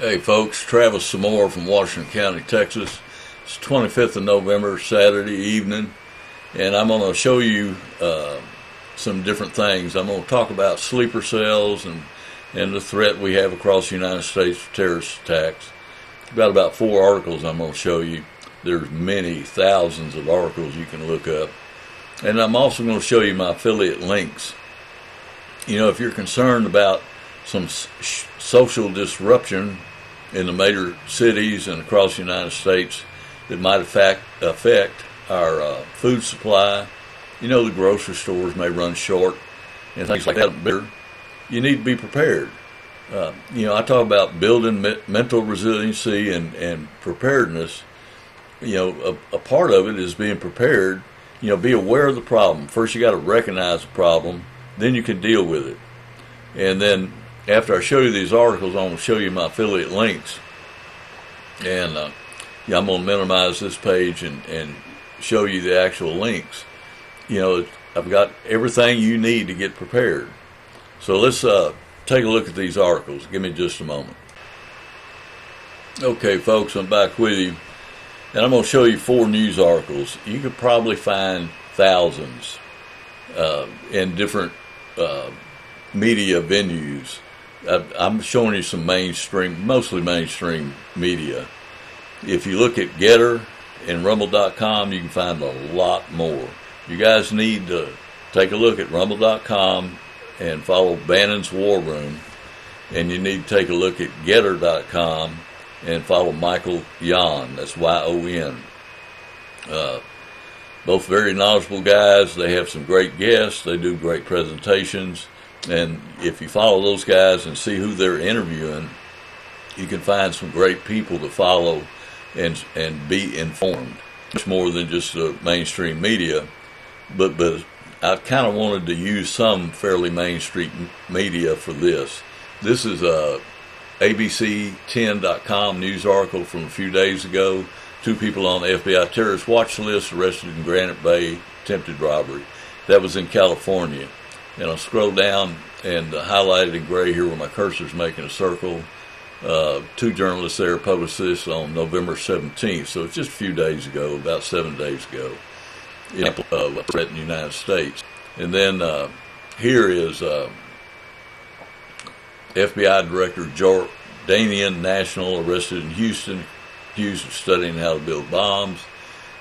Hey folks, Travis Samore from Washington County, Texas. It's 25th of November, Saturday evening, and I'm going to show you some different things. I'm going to talk about sleeper cells and the threat we have across the United States for terrorist attacks. About 4 articles I'm going to show you. There's many thousands of articles you can look up. And I'm also going to show you my affiliate links. You know, if you're concerned about some social disruption in the major cities and across the United States that might affect our food supply, you know, the grocery stores may run short and things like that. You need to be prepared. You know, I talk about building mental resiliency and preparedness. You know, a part of it is being prepared. You know, be aware of the problem. First, you got to recognize the problem, then you can deal with it. And then after I show you these articles, I'm going to show you my affiliate links. And yeah, I'm going to minimize this page and show you the actual links. You know, I've got everything you need to get prepared. So let's take a look at these articles. Give me just a moment. Okay, folks, I'm back with you. And I'm going to show you 4 news articles. You could probably find thousands in different media venues. I'm showing you some mostly mainstream media. If you look at Getter and Rumble.com, you can find a lot more. You guys need to take a look at Rumble.com and follow Bannon's War Room. And you need to take a look at Getter.com and follow Michael Yon. That's Y-O-N. Both very knowledgeable guys. They have some great guests. They do great presentations. And if you follow those guys and see who they're interviewing, you can find some great people to follow and be informed. Much more than just the mainstream media. But I kind of wanted to use some fairly mainstream media for this. This is a ABC10.com news article from a few days ago. 2 people on the FBI terrorist watch list arrested in Granite Bay, attempted robbery. That was in California. And I'll scroll down and highlighted in gray here where my cursor's making a circle. 2 journalists there published this on November 17th. So it's just a few days ago, about 7 days ago. Example of a threat in the United States. And then here is FBI Director Jordanian national arrested in Houston, accused of studying how to build bombs.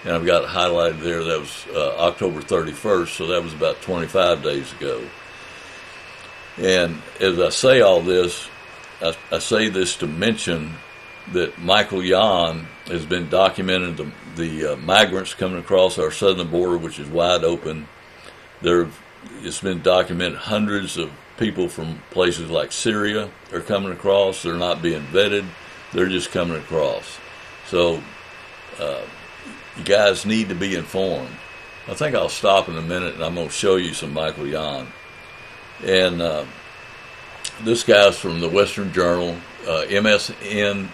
And I've got it highlighted there. That was October 31st, so that was about 25 days ago. And as I say all this, I say this to mention that Michael Yon has been documenting the migrants coming across our southern border, which is wide open. It's been documented hundreds of people from places like Syria are coming across. They're not being vetted. They're just coming across. So you guys need to be informed. I think I'll stop in a minute and I'm going to show you some Michael Yon. And this guy's from the Western Journal, MSN.com,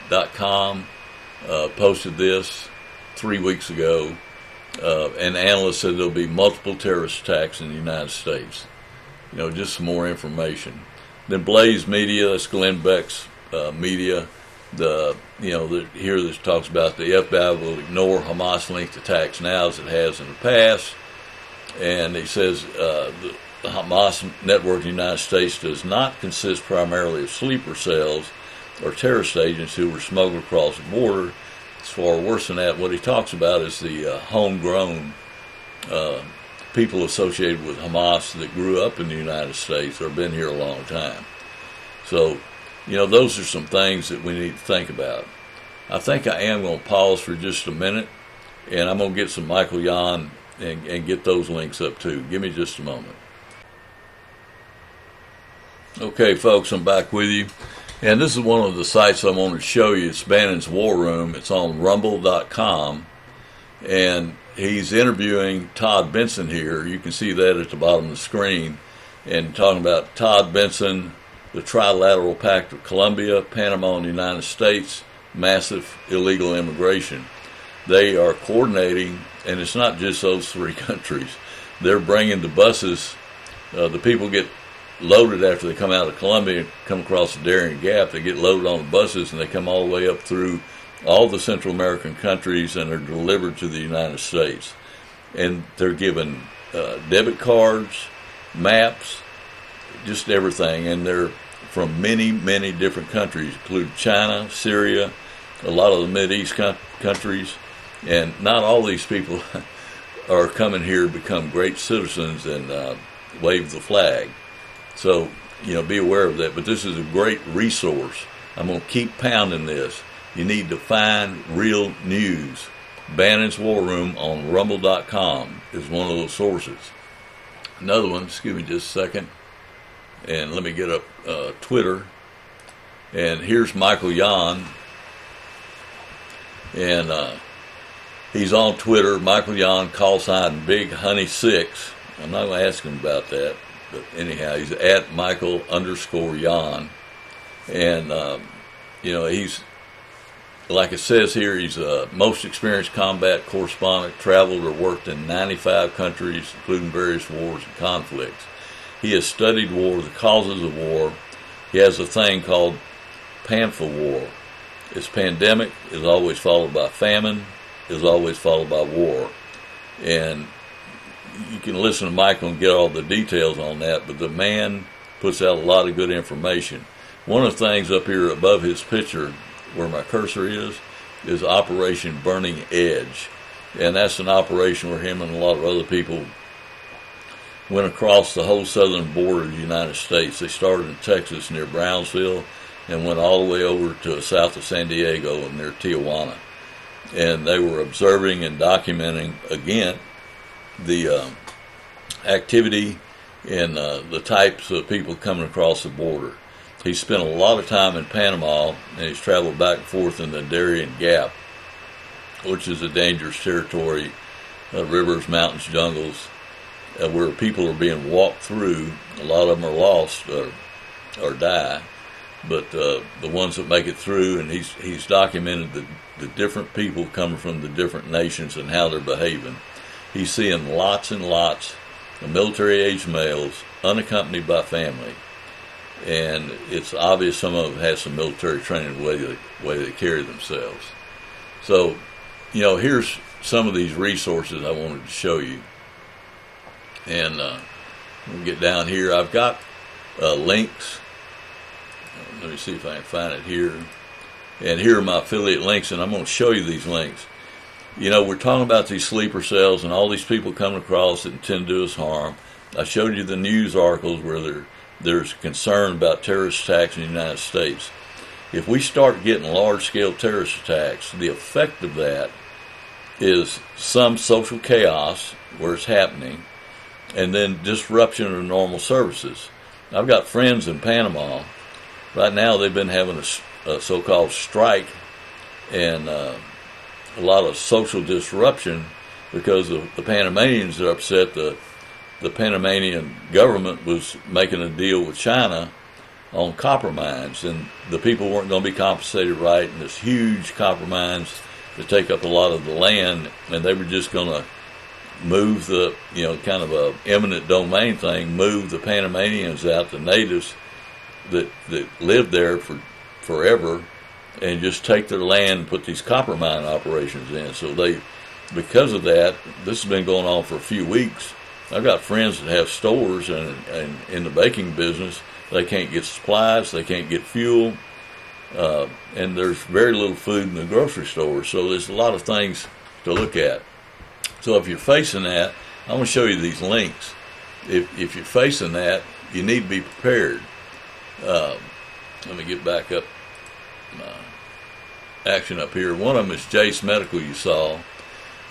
posted this 3 weeks ago. And analysts said there'll be multiple terrorist attacks in the United States. You know, just some more information. Then Blaze Media, that's Glenn Beck's media. Here this talks about the FBI will ignore Hamas-linked attacks now as it has in the past. And he says the Hamas network in the United States does not consist primarily of sleeper cells or terrorist agents who were smuggled across the border. It's far worse than that. What he talks about is the homegrown people associated with Hamas that grew up in the United States or have been here a long time. So, you know, those are some things that we need to think about. I think I am going to pause for just a minute, and I'm going to get some Michael Yon and get those links up too. Give me just a moment. Okay, folks, I'm back with you. And this is one of the sites I want to show you. It's Bannon's War Room. It's on Rumble.com. And he's interviewing Todd Benson here. You can see that at the bottom of the screen. And talking about Todd Benson, the Trilateral Pact of Colombia, Panama, and the United States, massive illegal immigration. They are coordinating, and it's not just those 3 countries. They're bringing the buses. The people get loaded after they come out of Columbia and come across the Darien Gap. They get loaded on the buses and they come all the way up through all the Central American countries and are delivered to the United States. And they're given debit cards, maps, just everything. And they're from many, many different countries, including China, Syria, a lot of the Mideast countries. And not all these people are coming here to become great citizens and wave the flag. So, be aware of that. But this is a great resource. I'm going to keep pounding this. You need to find real news. Bannon's War Room on rumble.com is one of those sources. Another one, excuse me just a second, and let me get up Twitter. And here's Michael Yon, and he's on Twitter, Michael Yon, call sign Big Honey 6. I'm not going to ask him about that, but anyhow, he's at Michael_Yon. And, he's, like it says here, he's a most experienced combat correspondent, traveled or worked in 95 countries, including various wars and conflicts. He has studied war, the causes of war. He has a thing called Pamphlet War. It's pandemic, is always followed by famine, is always followed by war. And you can listen to Michael and get all the details on that, but the man puts out a lot of good information. One of the things up here above his picture, where my cursor is Operation Burning Edge. And that's an operation where him and a lot of other people went across the whole southern border of the United States. They started in Texas near Brownsville and went all the way over to south of San Diego and near Tijuana. And they were observing and documenting, again, the activity and the types of people coming across the border. He spent a lot of time in Panama, and he's traveled back and forth in the Darien Gap, which is a dangerous territory, rivers, mountains, jungles, where people are being walked through. A lot of them are lost or die, but the ones that make it through, and he's documented the different people coming from the different nations and how they're behaving. He's seeing lots and lots of military-age males unaccompanied by family. And it's obvious some of them have some military training the way they carry themselves. So, here's some of these resources I wanted to show you. And we'll get down here. I've got links. Let me see if I can find it here. And here are my affiliate links, and I'm going to show you these links. We're talking about these sleeper cells and all these people coming across that intend to do us harm. I showed you the news articles where there's concern about terrorist attacks in the United States. If we start getting large-scale terrorist attacks, the effect of that is some social chaos where it's happening, and then disruption of normal services. I've got friends in Panama. Right now they've been having a so-called strike and a lot of social disruption because of the Panamanians are upset. The Panamanian government was making a deal with China on copper mines, and the people weren't going to be compensated right, and this huge copper mines that take up a lot of the land, and they were just going to move the, kind of a eminent domain thing, move the Panamanians out, the natives that lived there for forever, and just take their land and put these copper mine operations in. So because of that, this has been going on for a few weeks. I've got friends that have stores and in the baking business. They can't get supplies, they can't get fuel, and there's very little food in the grocery store. So there's a lot of things to look at. So if you're facing that, I'm going to show you these links. If you're facing that, you need to be prepared. Let me get back up action up here. One of them is Jace Medical you saw.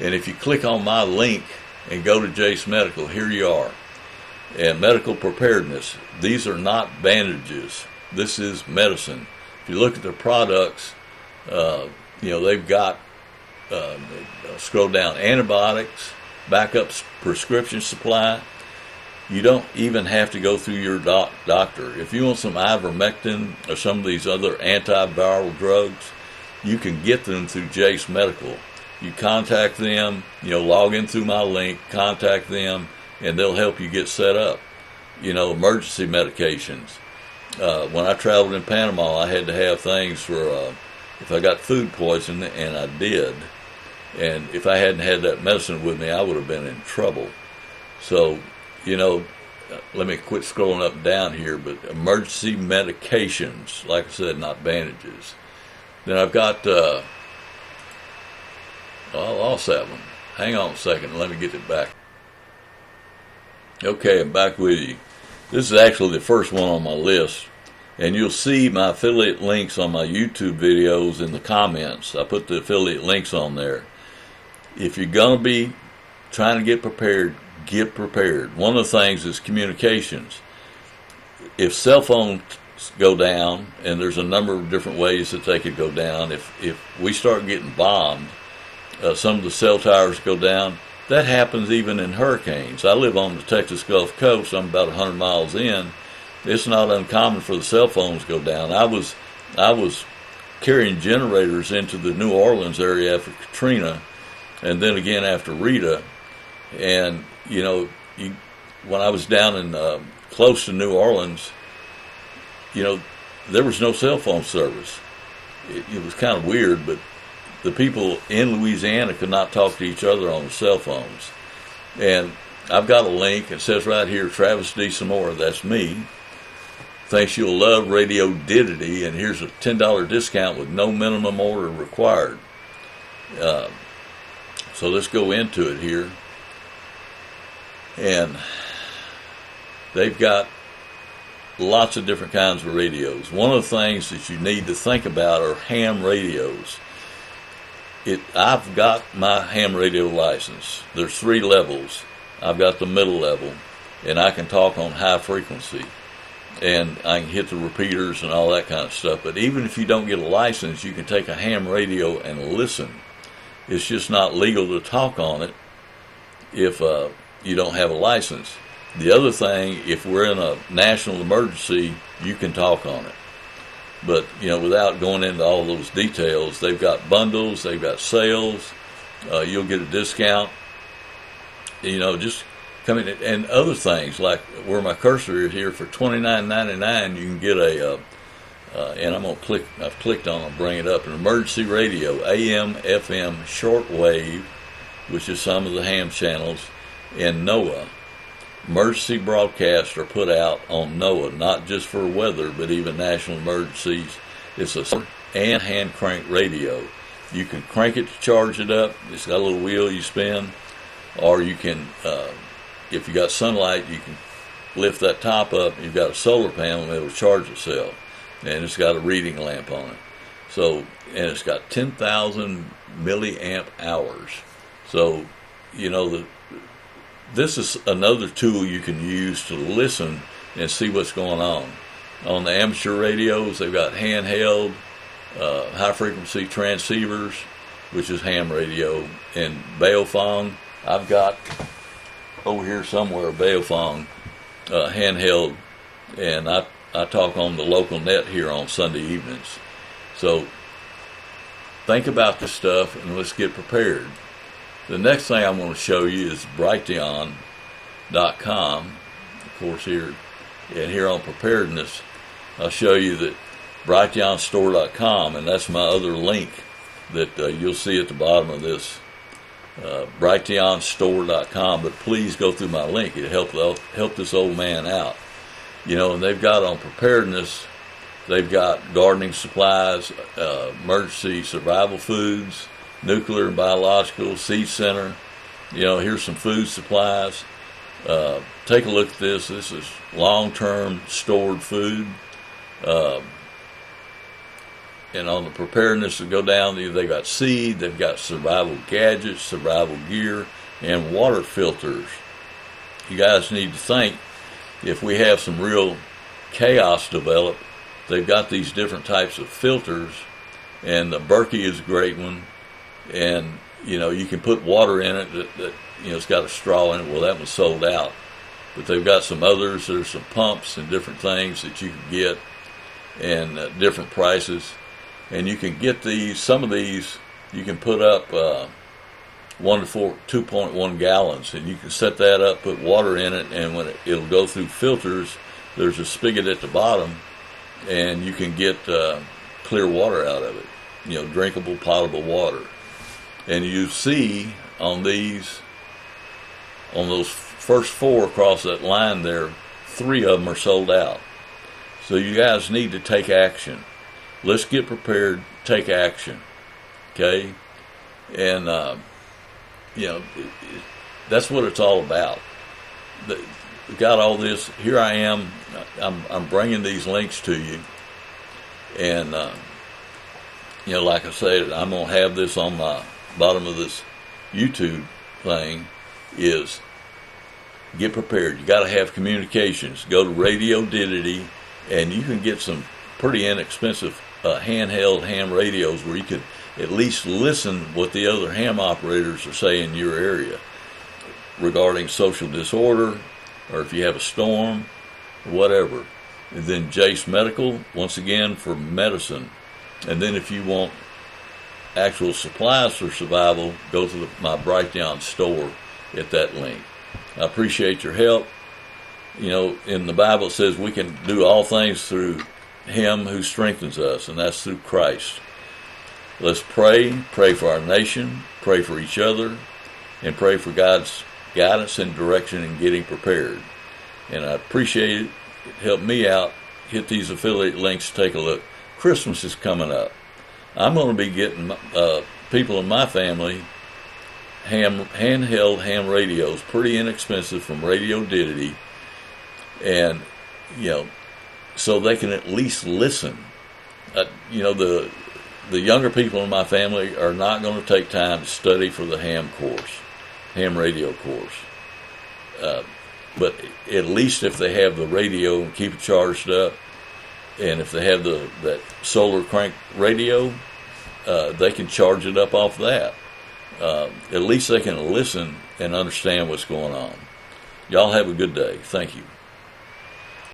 And if you click on my link and go to Jace Medical, here you are. And medical preparedness. These are not bandages. This is medicine. If you look at their products, they've got, scroll down, antibiotics, backup prescription supply. You don't even have to go through your doctor. If you want some ivermectin or some of these other antiviral drugs, you can get them through Jace Medical. You contact them, log in through my link, contact them, and they'll help you get set up. emergency medications. When I traveled in Panama, I had to have things for if I got food poisoning, and I did. And if I hadn't had that medicine with me, I would have been in trouble. So, let me quit scrolling up and down here, but emergency medications, like I said, not bandages. Then I've got, I lost that one. Hang on a second, let me get it back. Okay, I'm back with you. This is actually the first one on my list, and you'll see my affiliate links on my YouTube videos in the comments. I put the affiliate links on there. If you're going to be trying to get prepared, get prepared. One of the things is communications. If cell phones go down, and there's a number of different ways that they could go down, if we start getting bombed, some of the cell towers go down. That happens even in hurricanes. I live on the Texas Gulf Coast. I'm about 100 miles in. It's not uncommon for the cell phones to go down. I was carrying generators into the New Orleans area after Katrina, and then again after Rita. And when I was down in close to New Orleans, there was no cell phone service. It was kind of weird, but the people in Louisiana could not talk to each other on the cell phones. And I've got a link. It says right here, Travis D. Samora, that's me. Thinks you'll love Radio Didity, and here's a $10 discount with no minimum order required. So let's go into it here. And they've got lots of different kinds of radios. One of the things that you need to think about are ham radios. I've got my ham radio license. There's 3 levels. I've got the middle level, and I can talk on high frequency, and I can hit the repeaters and all that kind of stuff. But even if you don't get a license, you can take a ham radio and listen. It's just not legal to talk on it if you don't have a license. The other thing, if we're in a national emergency, you can talk on it. But, without going into all those details, they've got bundles, they've got sales, you'll get a discount, just come in. And other things, like where my cursor is here, for $29.99, you can get and I'm going to click, I've clicked on it, bring it up, an emergency radio, AM, FM, shortwave, which is some of the ham channels, and NOAA. Emergency broadcasts are put out on NOAA, not just for weather, but even national emergencies. It's a and hand crank radio. You can crank it to charge it up. It's got a little wheel you spin, or you can, if you got sunlight, you can lift that top up. You've got a solar panel, and it'll charge itself, and it's got a reading lamp on it. So, and it's got 10,000 milliamp hours. So, this is another tool you can use to listen and see what's going on. On the amateur radios, they've got handheld, high-frequency transceivers, which is ham radio, and Baofeng. I've got over here somewhere Baofeng handheld, and I talk on the local net here on Sunday evenings. So think about this stuff, and let's get prepared. The next thing I'm going to show you is Brighteon.com, of course, here. And here on preparedness, I'll show you that BrighteonStore.com, and that's my other link that you'll see at the bottom of this, BrighteonStore.com. But please go through my link. It'll help this old man out. And they've got on preparedness, they've got gardening supplies, emergency survival foods, nuclear and biological, seed center. Here's some food supplies. Take a look at this. This is long-term stored food. And on the preparedness to go down, they've got seed, they've got survival gadgets, survival gear, and water filters. You guys need to think, if we have some real chaos develop, they've got these different types of filters, and the Berkey is a great one. And you can put water in it that it's got a straw in it. Well, that one's sold out, but they've got some others. There's some pumps and different things that you can get, and different prices. And you can get these. Some of these you can put up 1 to 2.1 gallons, and you can set that up, put water in it, and when it'll go through filters, there's a spigot at the bottom, and you can get clear water out of it, drinkable, potable water. And you see on those first 4 across that line there, 3 of them are sold out. So you guys need to take action. Let's get prepared, take action, okay? And, that's what it's all about. We've got all this. Here I am. I'm bringing these links to you. And, like I said, I'm going to have this on my bottom of this YouTube thing, is get prepared. You got to have communications. Go to Radio Didity, and you can get some pretty inexpensive handheld ham radios where you could at least listen what the other ham operators are saying in your area regarding social disorder, or if you have a storm, whatever. And then Jace Medical, once again, for medicine. And then if you want actual supplies for survival, go to my Brightdown store at that link. I appreciate your help. In the Bible it says we can do all things through Him who strengthens us, and that's through Christ. Let's pray for our nation, pray for each other, and pray for God's guidance and direction in getting prepared. And I appreciate it. Help me out. Hit these affiliate links, take a look. Christmas is coming up. I'm going to be getting people in my family handheld ham radios, pretty inexpensive, from Radio Didity, and so they can at least listen. The younger people in my family are not going to take time to study for the ham radio course. But at least if they have the radio and keep it charged up, and if they have that solar crank radio, they can charge it up off that. At least they can listen and understand what's going on. Y'all have a good day. Thank you.